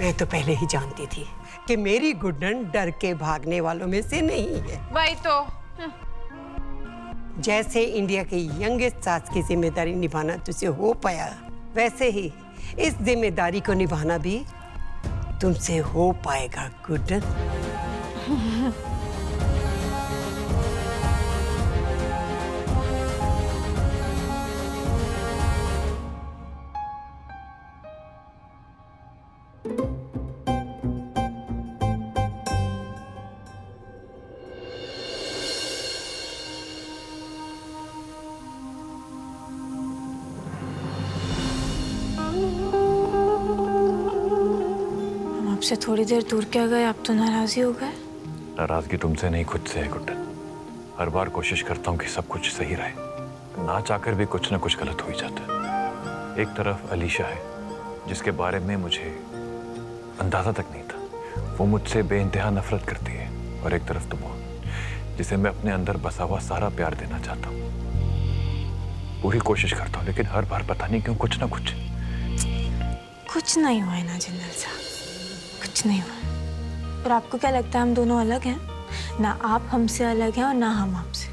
मैं तो पहले ही जानती थी कि मेरी गुड्डन डर के भागने वालों में से नहीं है। वही तो। जैसे इंडिया के यंगेस्ट सास की जिम्मेदारी निभाना तुझसे हो पाया, वैसे ही इस जिम्मेदारी को निभाना भी तुमसे हो पाएगा गुड्डन। आपसे थोड़ी देर दूर क्या गए, आप तो नाराज ही हो गए। नाराजगी तुमसे नहीं, खुद से है गुड्डन। हर बार कोशिश करता हूँ कि सब कुछ सही रहे, ना चाहकर भी कुछ ना कुछ गलत हो ही जाता है। एक तरफ अलीशा है जिसके बारे में मुझे अंदाजा तक नहीं था, वो मुझसे बेइंतहा नफरत करती है, और एक तरफ तुम हो जिसे मैं अपने अंदर बसा हुआ सारा प्यार देना चाहता हूँ। पूरी कोशिश करता हूँ लेकिन हर बार पता नहीं क्यों कुछ ना कुछ नहीं हुआ है ना जिंदल साहब, कुछ नहीं हुआ। और आपको क्या लगता है हम दोनों अलग हैं? ना आप हमसे अलग हैं और ना हम आपसे।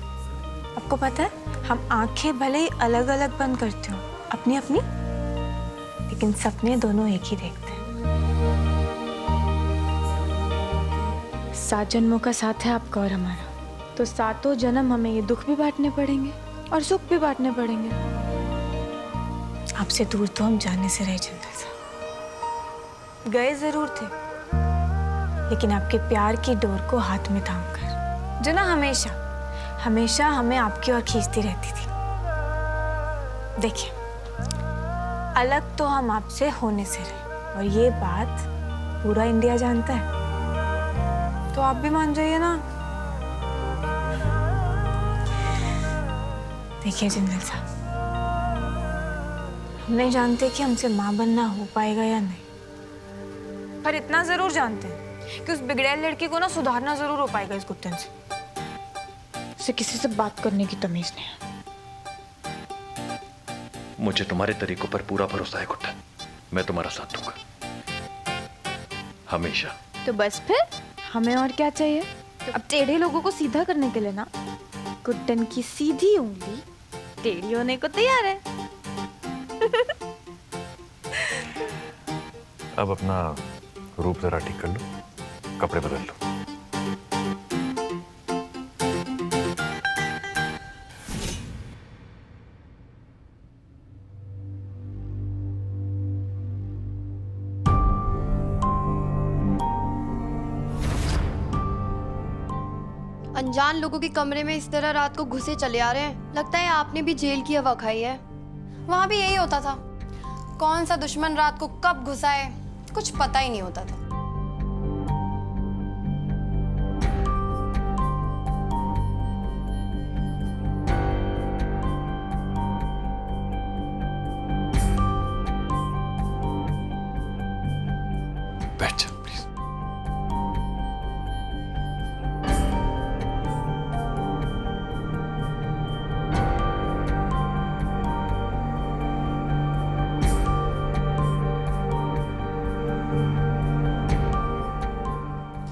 आपको पता है हम आंखें भले ही अलग अलग बंद करते हो अपनी अपनी, लेकिन सपने दोनों एक ही देखते हैं। 7 जन्मों का साथ है आपका और हमारा, तो 7 जन्म हमें ये दुख भी बांटने पड़ेंगे और सुख भी बांटने पड़ेंगे। आपसे दूर तो हम जाने से रहे जिंदल साहब, गए जरूर थे, लेकिन आपके प्यार की डोर को हाथ में थाम कर, जो ना हमेशा हमेशा हमें आपकी ओर खींचती रहती थी। देखिए, अलग तो हम आपसे होने से रहे, और ये बात पूरा इंडिया जानता है, तो आप भी मान जाइए ना। देखिए जिंदल साहब, हम नहीं जानते कि हमसे माँ बनना हो पाएगा या नहीं, पर इतना जरूर जानते हैं कि उस बिगड़ैल लड़की को ना सुधारना जरूर हो पाएगा इस गुड्डन से। उसे किसी से बात करने की तमीज नहीं है। मुझे तुम्हारे तरीकों पर पूरा भरोसा है गुड्डन, मैं तुम्हारा साथ दूंगा हमेशा। तो बस फिर हमें और क्या चाहिए? अब टेढ़े लोगों को सीधा करने के लिए ना गुड्डन की सीधी उंगली टेढ़ी होने को तैयार है। अब अपना रूप जरा ठीक कर लो, कपड़े बदल लो। अनजान लोगों के कमरे में इस तरह रात को घुसे चले आ रहे हैं। लगता है आपने भी जेल की हवा खाई है। वहां भी यही होता था, कौन सा दुश्मन रात को कब घुसाए कुछ पता ही नहीं होता था। बैठ जा प्लीज।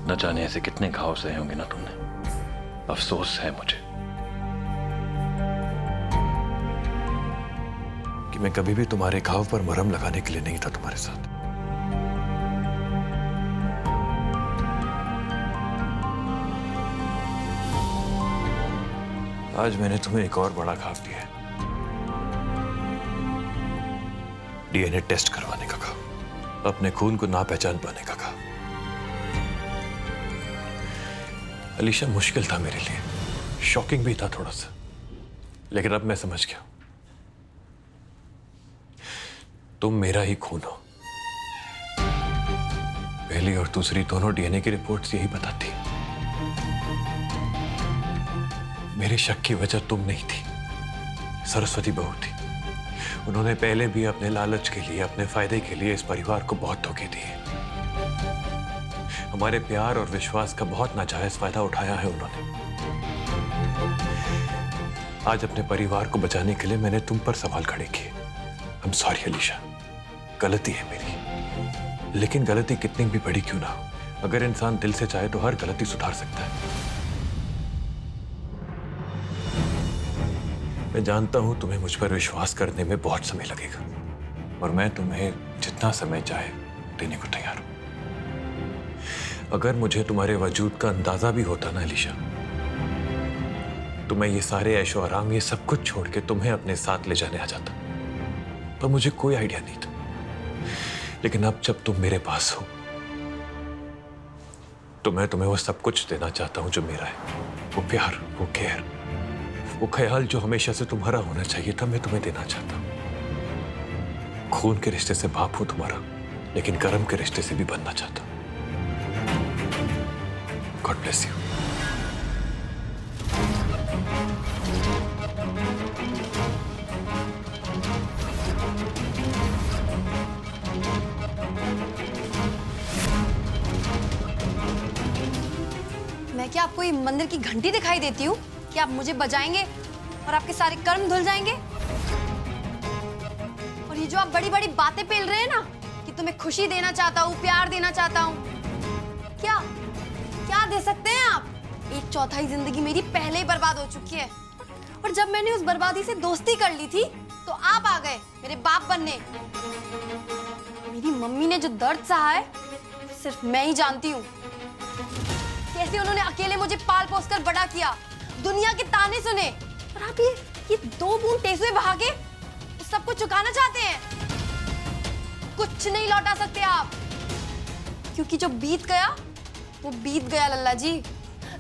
न जाने ऐसे कितने घाव सहे होंगे ना तुमने, अफसोस है मुझे कि मैं कभी भी तुम्हारे घाव पर मरहम लगाने के लिए नहीं था तुम्हारे साथ। आज मैंने तुम्हें एक और बड़ा घाव दिया है, डीएनए टेस्ट करवाने का घाव, अपने खून को ना पहचान पाने का घाव। अलीशा, मुश्किल था मेरे लिए, शॉकिंग भी था थोड़ा सा, लेकिन अब मैं समझ गया तुम मेरा ही खून हो। पहली और दूसरी दोनों डीएनए की रिपोर्ट्स यही बताती। मेरे शक की वजह तुम नहीं थी, सरस्वती बहू थी। उन्होंने पहले भी अपने लालच के लिए, अपने फायदे के लिए इस परिवार को बहुत धोखे दिए। हमारे प्यार और विश्वास का बहुत नाजायज फायदा उठाया है उन्होंने। आज अपने परिवार को बचाने के लिए मैंने तुम पर सवाल खड़े किए। I'm sorry अलीशा, गलती है मेरी। लेकिन गलती कितनी भी बड़ी क्यों ना हो, अगर इंसान दिल से चाहे तो हर गलती सुधार सकता है। मैं जानता हूं तुम्हें मुझ पर विश्वास करने में बहुत समय लगेगा, और मैं तुम्हें जितना समय चाहे देने को तैयार हूं। अगर मुझे तुम्हारे वजूद का अंदाजा भी होता ना अलीशा, तो मैं ये सारे ऐशो आराम, ये सब कुछ छोड़ के तुम्हें अपने साथ ले जाने आ जाता, पर मुझे कोई आइडिया नहीं था। लेकिन अब जब तुम मेरे पास हो तो मैं तुम्हें वो सब कुछ देना चाहता हूं जो मेरा है। वो प्यार, वो केयर, वो ख्याल जो हमेशा से तुम्हारा होना चाहिए था, मैं तुम्हें देना चाहता हूं। खून के रिश्ते से बाप हूं तुम्हारा, लेकिन कर्म के रिश्ते से भी बनना चाहता हूं। God bless you. मैं क्या आपको ये मंदिर की घंटी दिखाई देती हूँ कि आप मुझे बजाएंगे और आपके सारे कर्म धुल जाएंगे? और ये जो आप बड़ी बड़ी बातें पेल रहे हैं ना कि तुम्हें खुशी देना चाहता हूँ, प्यार देना चाहता हूँ, क्या क्या दे सकते हैं आप? 1/4 जिंदगी मेरी पहले ही बर्बाद हो चुकी है, और जब मैंने उस बर्बादी से दोस्ती कर ली थी तो आप आ गए मेरे बाप बनने। मेरी मम्मी ने जो दर्द सहा है सिर्फ मैं ही जानती हूँ। कैसे उन्होंने अकेले मुझे पाल पोस कर बड़ा किया, दुनिया के ताने सुने, और आप ये 2 बूंद टेसुए बहा के उस सब कुछ चुकाना चाहते हैं। कुछ नहीं लौटा सकते आप, क्योंकि जो बीत गया वो बीत गया लल्ला जी।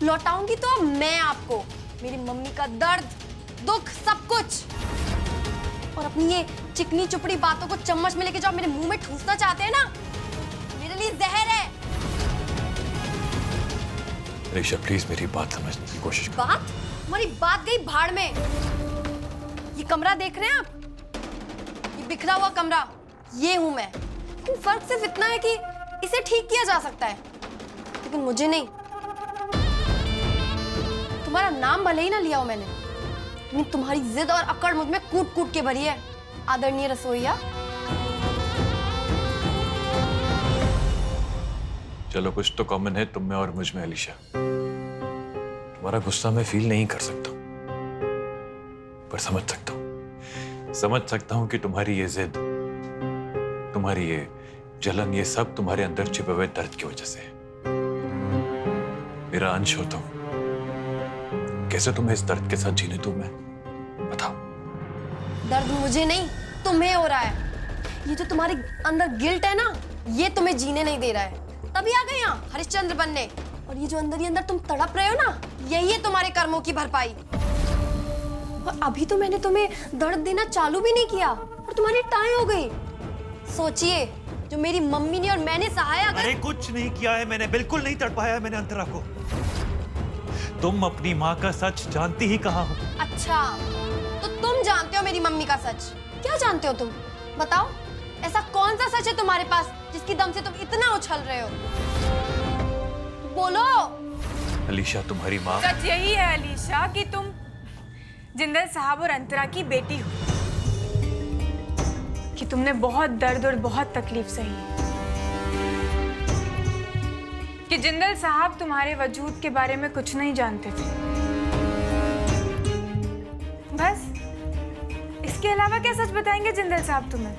लौटाऊंगी तो अब मैं आपको मेरी मम्मी का दर्द, दुख, सब कुछ। और अपनी ये चिकनी चुपड़ी बातों को चम्मच में लेके जो आप मेरे मुंह में ठूसना चाहते हैं ना, मेरे लिए जहर है। अलीशा प्लीज मेरी बात समझने की कोशिश करो। बात? हमारी बात गई भाड़ में। ये कमरा देख रहे हैं आप? ये बिखरा हुआ कमरा, ये हूं मैं। फर्क सिर्फ इतना है कि इसे ठीक किया जा सकता है, लेकिन मुझे नहीं। तुम्हारा नाम भले ही ना लिया हो मैंने, लेकिन तुम्हारी जिद और अकड़ मुझ में कूट कूट के भरी है, आदरणीय रसोइया। चलो कुछ तो कॉमन है तुम में और मुझ में अलीशा। तुम्हारा गुस्सा मैं फील नहीं कर सकता, पर समझ सकता हूं। समझ सकता हूं कि तुम्हारी ये जिद, तुम्हारी ये जलन, ये सब तुम्हारे अंदर छिपे हुए दर्द की वजह से है। मेरा अंश हो तुम, कैसे तुम्हें इस दर्द के साथ जीने दूं मैं, बताओ। दर्द मुझे नहीं तुम्हें हो रहा है। ये जो तुम्हारे अंदर गिल्ट है ना, ये तुम्हें जीने नहीं दे रहा है, तभी आ गए यहाँ हरिश्चंद्र बनने। और ये जो अंदर ही अंदर तुम तड़प रहे हो ना, यही है तुम्हारे कर्मों की भरपाई। और अभी तो मैंने तुम्हें दर्द देना चालू भी नहीं किया और तुम्हारी टाई हो गई। सोचिए, जो मेरी मम्मी ने और मैंने सहाया। अरे कुछ नहीं किया है मैंने, बिल्कुल नहीं तड़पाया है मैंने अंतरा को। तुम अपनी माँ का सच जानती ही कहाँ हो। अच्छा, तो तुम जानते हो मेरी मम्मी का सच? क्या जानते हो तुम? बताओ, ऐसा कौन सा सच है तुम्हारे पास जिसकी दम से तुम इतना उछल रहे हो? बोलो। अलीशा तुम्हारी माँ। सच यही है अलीशा कि तुम जिंदल साहब और अंतरा की बेटी हो, कि तुमने बहुत दर्द और बहुत तकलीफ सही है, कि जिंदल साहब तुम्हारे वजूद के बारे में कुछ नहीं जानते थे। बस इसके अलावा क्या सच बताएंगे जिंदल साहब तुम्हें?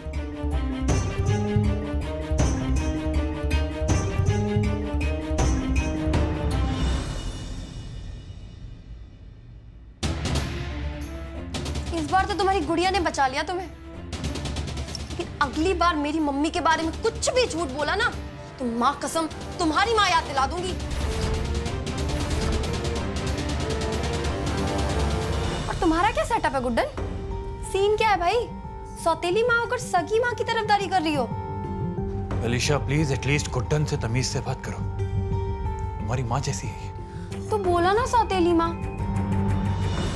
इस बार तो तुम्हारी गुड़िया ने बचा लिया तुम्हें, लेकिन अगली बार मेरी मम्मी के बारे में कुछ भी झूठ बोला ना, तो माँ कसम तुम्हारी माँ याद दिला दूंगी। और तुम्हारा क्या सेटअप है गुड्डन? सीन क्या है भाई? सौतेली माँ होकर सगी माँ की तरफदारी कर रही हो? अलीशा प्लीज एटलीस्ट गुड्डन से तमीज से बात करो, तुम्हारी माँ जैसी है। तो बोला ना सौतेली माँ।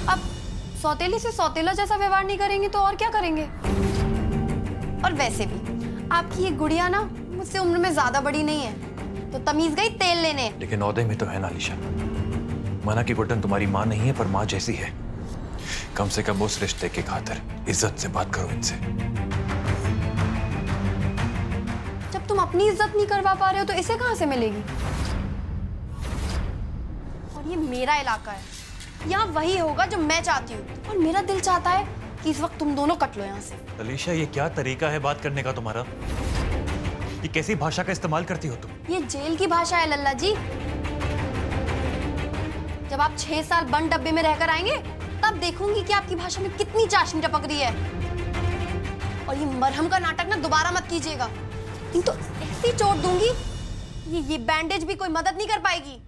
अब सौतेली से सौतेला जैसा व्यवहार नहीं करेंगे तो और क्या करेंगे? और वैसे भी आपकी ये गुड़िया ना मुझसे उम्र में ज्यादा बड़ी नहीं है, तो तमीज गई तेल लेने। लेकिन औहदे में तो है ना अलीशा। माना कि गुड्डन तुम्हारी माँ नहीं है, पर माँ जैसी है। कम से कम उस रिश्ते की खातिर इज्जत से बात करो इनसे। जब तुम अपनी इज्जत नहीं करवा पा रहे हो तो इसे कहाँ से मिलेगी? और ये मेरा इलाका है, यहाँ वही होगा जो मैं चाहती हूँ, और मेरा दिल चाहता है कि इस वक्त तुम दोनों कट लो यहाँ से। अलीशा, ये क्या तरीका है बात करने का तुम्हारा? ये कैसी भाषा का इस्तेमाल करती हो तुम? ये जेल की भाषा है लल्ला जी। जब आप 6 साल बंद डब्बे में रहकर आएंगे तब देखूंगी कि आपकी भाषा में कितनी चाशनी टपक रही है। और ये मरहम का नाटक ना दोबारा मत कीजिएगा, नहीं तो ऐसी चोट दूंगी ये बैंडेज भी कोई मदद नहीं कर पाएगी।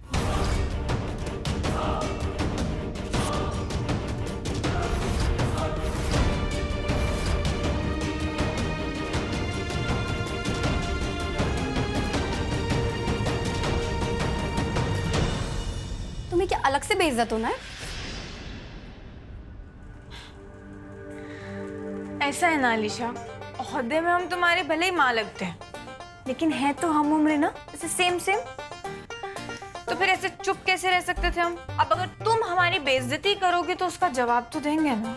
तुम्हें क्या अलग से बेइज्जत होना है? ऐसा है ना अलीशा, ओहदे में हम तुम्हारे भले ही माँ लगते हैं, लेकिन है तो हम उम्र ना, ऐसे सेम सेम। तो फिर ऐसे चुप कैसे रह सकते थे हम? अब अगर तुम हमारी बेइज्जती करोगे तो उसका जवाब तो देंगे ना।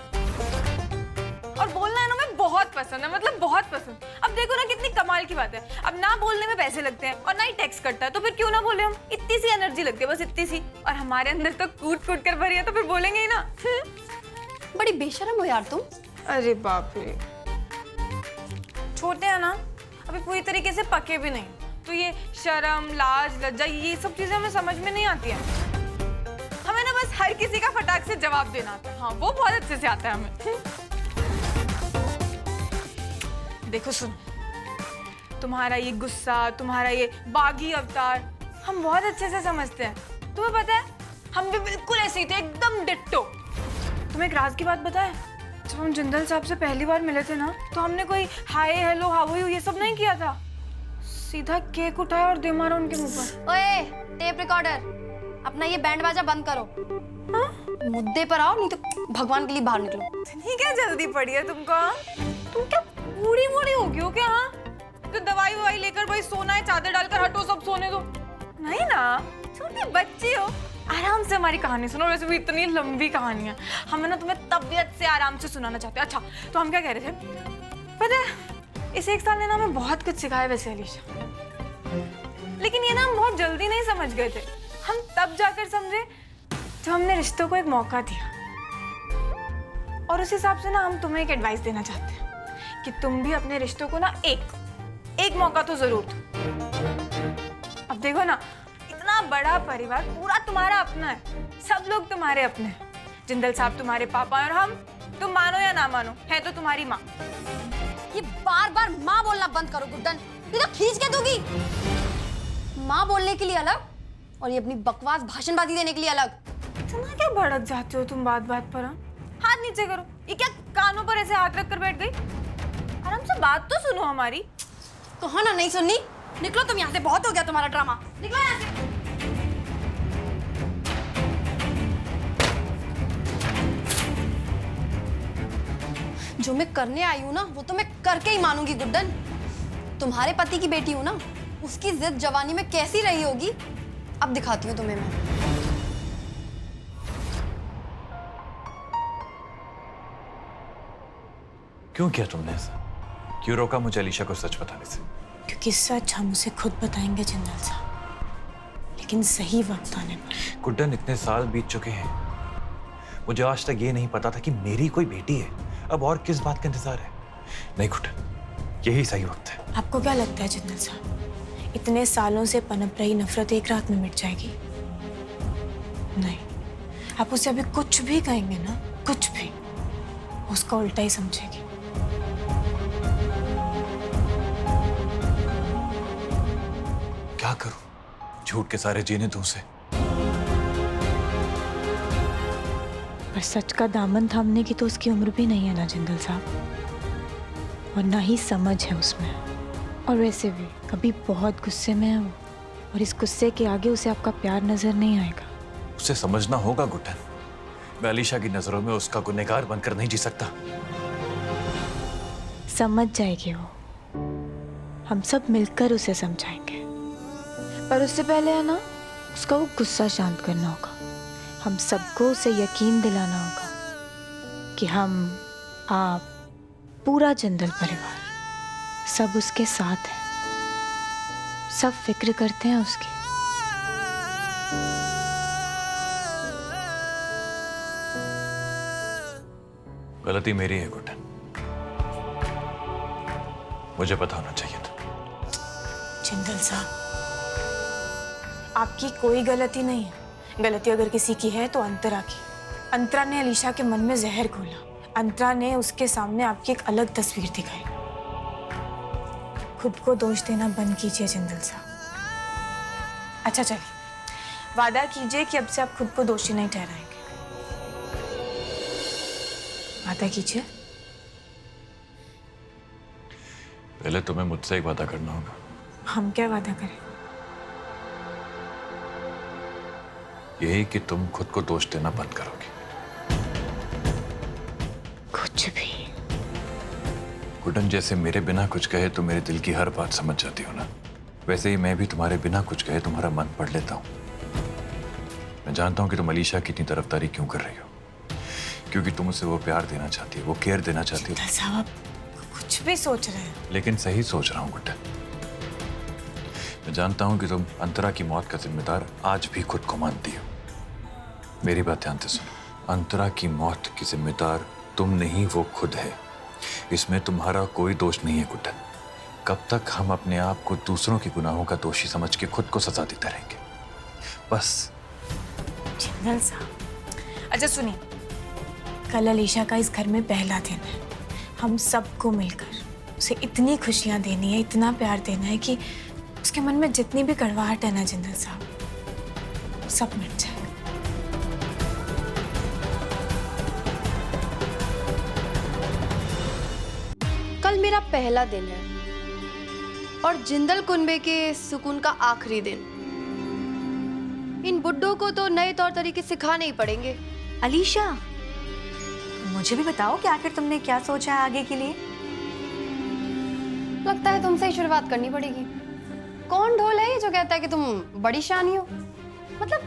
और बोलना है ना, मैं बहुत पसंद है, मतलब बहुत पसंद। अब देखो ना कितनी कमाल की बात है, अब ना बोलने में पैसे लगते हैं और ना ही टैक्स कटता है, तो फिर क्यों ना बोले हम? इतनी सी एनर्जी लगती है, बस इतनी सी, और हमारे अंदर तो कूट कूट कर भरी है, तो फिर बोलेंगे ही ना। बड़ी बेशर्म हो यार तुम। अरे बाप रे, छोटे हैं ना, अभी पूरी तरीके से पके भी नहीं, तो ये शर्म, लाज, लज्जा, ये सब चीजें हमें समझ में नहीं आती हैं। हमें ना बस हर किसी का फटाक से जवाब देना आता है। हाँ, वो बहुत अच्छे से आता है हमें। देखो सुन, तुम्हारा ये गुस्सा, तुम्हारा ये बागी अवतार हम बहुत अच्छे से समझते हैं। तुम्हें पता है, हम भी बिल्कुल ऐसे ही थे, एकदम डिट्टो। तुम्हें एक राज की बात पता है? जब हम जिंदल साहब से पहली बार मिले थे ना, तो हमने कोई hi hello how are you ये सब नहीं किया था, सीधा केक उठाया और दे मारा उनके मुंह पर। ओए टेप रिकॉर्डर, अपना ये बैंड बाजा बंद करो। हाँ? मुद्दे पर आओ, नहीं तो भगवान के लिए बाहर निकलो। नहीं, क्या जल्दी पड़ी है तुमको? तुम क्या बूढ़ी बूढ़ी हो गई हो क्या? हाँ, तो दवाई ववाई लेकर भाई सोना है, चादर डालकर हटो, सब सोने दो। नहीं ना, छोटी बच्ची हो, आराम से हमारी कहानी सुनो। वैसे भी इतनी लंबी कहानी है, हमें ना तुम्हें तबीयत से आराम से सुनाना चाहते हैं। अच्छा, तो हम क्या कह रहे थे? पता है, इस 1 साल ने ना हमें बहुत कुछ सिखाया वैसे अलीशा, लेकिन ये ना हम बहुत जल्दी नहीं समझ गए थे। हम तब जाकर समझे जब हमने रिश्तों को एक मौका दिया। और उस हिसाब से ना हम तुम्हें एक एडवाइस देना चाहते हैं कि तुम भी अपने रिश्तों को ना एक मौका तो जरूर दो। अब देखो ना, इतना बड़ा परिवार पूरा तुम्हारा अपना है, सब लोग तुम्हारे अपने हैं। जिंदल साहब तुम्हारे पापा हैं और हम, तुम मानो या ना मानो, है तो तुम्हारी माँ। ये बार बार माँ बोलना बंद करो गुड्डन, ये तो खींच के दूंगी। माँ बोलने के लिए अलग और ये अपनी बकवास भाषणबाजी देने के लिए अलग। इतना क्या भड़क जाते हो तुम बात बात पर? हाथ नीचे करो। ये क्या कानों पर ऐसे हाथ रख कर बैठ गई? आराम से बात तो सुनो हमारी। कहा ना नहीं सुननी, निकलो तुम यहाँ से, बहुत हो गया तुम्हारा ड्रामा, निकलो यहाँ से। जो मैं करने आई हूँ ना, वो तो मैं करके ही मानूंगी गुड्डन। तुम्हारे पति की बेटी हूँ ना, उसकी जिद जवानी में कैसी रही होगी अब दिखाती हूँ तुम्हें मैं। क्यों किया तुमने ऐसा? क्यों रोका मुझे अलीशा को सच बताने से? क्योंकि सच हम उसे खुद बताएंगे जिंदल साहब, लेकिन सही वक्त आने पर। गुड्डन, इतने साल बीत चुके हैं, मुझे आज तक ये नहीं पता था कि मेरी कोई बेटी है। अब और किस बात का इंतजार है? नहीं गुड्डन, यही सही वक्त है। आपको क्या लगता है जिंदल साहब, इतने सालों से पनप रही नफरत एक रात में मिट जाएगी? नहीं, आप उसे अभी कुछ भी कहेंगे ना, कुछ भी, उसका उल्टा ही समझेगी। क्या करूं? झूठ के सारे जीने दूं उसे। पर सच का दामन थामने की तो उसकी उम्र भी नहीं है ना जिंदल साहब, और ना ही समझ है उसमें। और वैसे भी अभी बहुत गुस्से में है वो, और इस गुस्से के आगे उसे आपका प्यार नजर नहीं आएगा। उसे समझना होगा गुड्डन, मैं अलीशा की नजरों में उसका गुनहगार बनकर नहीं जी सकता। समझ जाएगी वो, हम सब मिलकर उसे समझाएंगे। पर उससे पहले है ना, उसका वो गुस्सा शांत करना होगा। हम सबको उसे यकीन दिलाना होगा कि हम, आप, पूरा जिंदल परिवार सब उसके साथ है। सब फिक्र करते हैं उसकी। गलती मेरी है गुड्डन, मुझे पता होना चाहिए था। जिंदल साहब, आपकी कोई गलती नहीं है। गलती अगर किसी की है तो अंतरा की। अंतरा ने अलीशा के मन में जहर घोला। अंतरा ने उसके सामने आपकी एक अलग तस्वीर दिखाई। खुद को दोष देना बंद कीजिए जिंदल साहब। अच्छा चलिए, वादा कीजिए कि अब से आप खुद को दोषी नहीं ठहराएंगे। वादा कीजिए। पहले तुम्हें मुझसे एक वादा करना होगा। हम क्या वादा करें? यही कि तुम खुद को दोष देना बंद करोगे। कुछ भी। गुड्डन, जैसे मेरे बिना कुछ कहे तो मेरे दिल की हर बात समझ जाती हो ना, वैसे ही मैं भी तुम्हारे बिना कुछ कहे तुम्हारा मन पढ़ लेता हूँ। मैं जानता हूँ कि तुम अलीशा की इतनी तरफदारी क्यों कर रही हो, क्योंकि तुम उसे वो प्यार देना चाहती हो, वो केयर देना चाहती हो। साहब, आप कुछ भी सोच रहे हैं। लेकिन सही सोच रहा हूँ गुड्डन। मैं जानता हूँ कि तुम अंतरा की मौत का जिम्मेदार आज भी खुद को मानती हो। मेरी बात ध्यान से सुनो, अंतरा की मौत की जिम्मेदार तुम नहीं, वो खुद है। इसमें तुम्हारा कोई दोष नहीं है गुड्डन। कब तक हम अपने आप को दूसरों के गुनाहों का दोषी समझ के खुद को सजा देते रहेंगे? बस। जिंदल साहब, अच्छा सुनिए, कल अलीशा का इस घर में पहला दिन है। हम सबको मिलकर उसे इतनी खुशियां देनी है, इतना प्यार देना है कि उसके मन में जितनी भी कड़वाहट है ना जिंदल साहब, सब मिट जाए। कल मेरा पहला दिन है और जिंदल कुनबे के सुकून का आखिरी दिन। इन बुड्ढों को तो नए तौर तरीके सिखाने ही पड़ेंगे। अलीशा, मुझे भी बताओ कि आखिर तुमने क्या सोचा है आगे के लिए? लगता है तुमसे ही शुरुआत करनी पड़ेगी। कौन ढोल है ये जो कहता है कि तुम बड़ी शानी हो? मतलब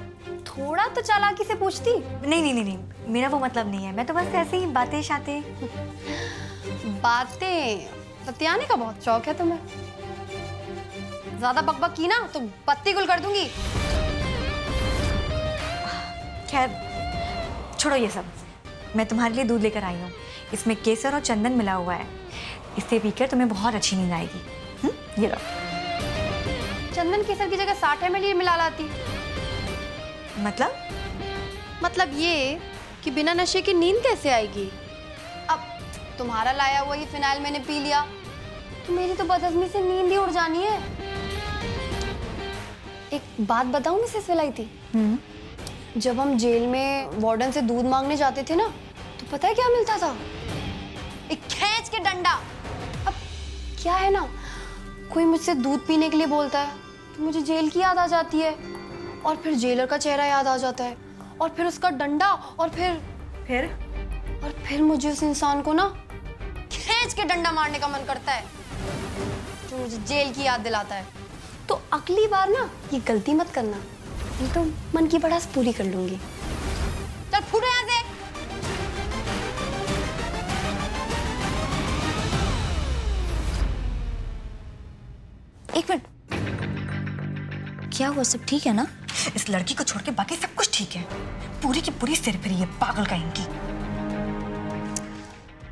थोड़ा तो चालाकी से पूछती। नहीं, मेरा वो मतलब नहीं है। मैं तो बस ऐसे ही बातें शाते। बातें बतियाने का बहुत शौक है तुम्हें। ज्यादा बकबक की ना तो पत्ती गुल कर दूंगी। खैर छोड़ो ये सब। मैं तुम्हारे लिए दूध लेकर आई हूँ। इसमें केसर और चंदन मिला हुआ है। इसे पीकर तुम्हें बहुत अच्छी नींद आएगी। ये लो। चंदन केसर की जगह 60 ml मिला लाती। मतलब ये कि बिना नशे की नींद कैसे आएगी? अब तुम्हारा लाया हुआ ही फिनाइल मैंने पी लिया तो मेरी तो बदहजमी से नींद ही उड़ जानी है। एक बात बताऊं मिसेस विलायती, जब हम जेल में वार्डन से दूध मांगने जाते थे ना, तो पता है क्या मिलता था? एक खींच के डंडा। अब क्या है ना, कोई मुझसे दूध पीने के लिए बोलता है तो मुझे जेल की याद आ जाती है, और फिर जेलर का चेहरा याद आ जाता है, और फिर उसका डंडा, और फिर मुझे उस इंसान को ना खींच के डंडा मारने का मन करता है, जो मुझे जेल की याद दिलाता है। तो अगली बार ना ये गलती मत करना, नहीं तो मन की भड़ास पूरी कर लूंगी। चल फूटो यहाँ से। एक मिनट, क्या हुआ? सब ठीक है ना? इस लड़की को छोड़ के बाकी सब कुछ ठीक है। पूरी की पूरी सिरफिरी है, पागल का इनकी।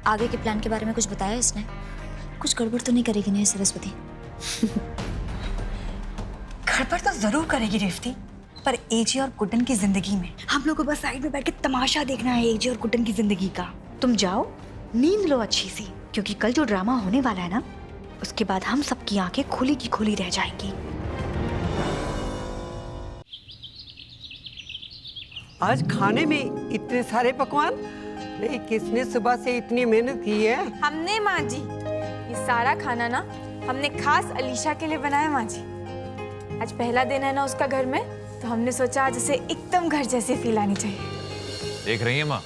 आगे के प्लान के बारे में कुछ बताया इसने? कुछ गड़बड़ तो नहीं करेगी ना सरस्वती? गड़बड़ तो जरूर करेगी रेवती, पर एजी और गुड्डन की जिंदगी में हम लोग को बस साइड में बैठ के तमाशा देखना है एजी और गुड्डन की जिंदगी का। तुम जाओ, नींद लो अच्छी सी, क्योंकि कल जो ड्रामा होने वाला है ना, उसके बाद हम सबकी आंखें खुली की खुली रह जाएंगी। आज खाने में इतने सारे पकवान? नहीं, किसने सुबह से इतनी मेहनत की है? हमने माँ जी। ये सारा खाना ना हमने खास अलीशा के लिए बनाया माँ जी। आज पहला दिन है ना उसका घर में, तो हमने सोचा आज उसे एकदम घर जैसी फील आनी चाहिए। देख रही है माँ,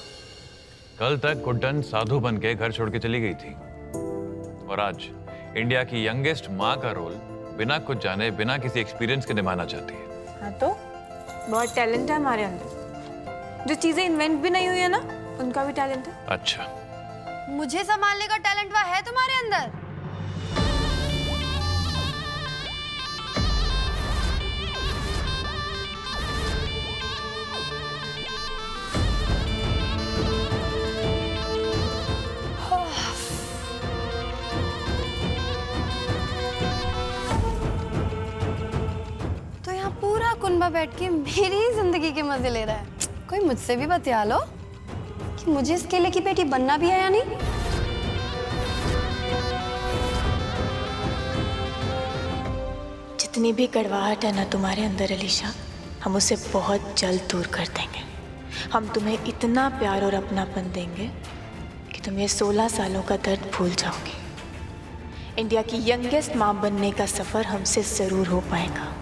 कल तक गुड्डन साधु बन के घर छोड़ के चली गई थी, और आज इंडिया की यंगेस्ट माँ का रोल बिना कुछ जाने, बिना किसी एक्सपीरियंस के निभाना चाहती है। हाँ तो बहुत टैलेंट है हमारे अंदर। जो चीजें इन्वेंट भी नहीं हुई है ना, उनका भी टैलेंट है। अच्छा, मुझे संभालने का टैलेंट वह है तुम्हारे अंदर? सुकून पर बैठ के मेरी ही जिंदगी के मजे ले रहा है। कोई मुझसे भी बतिया लो कि मुझे इस केले की बेटी बनना भी है या नहीं। जितनी भी कड़वाहट है ना तुम्हारे अंदर अलीशा, हम उसे बहुत जल्द दूर कर देंगे। हम तुम्हें इतना प्यार और अपनापन देंगे कि तुम ये 16 सालों का दर्द भूल जाओगे। इंडिया की यंगेस्ट माँ बनने का सफ़र हमसे ज़रूर हो पाएगा।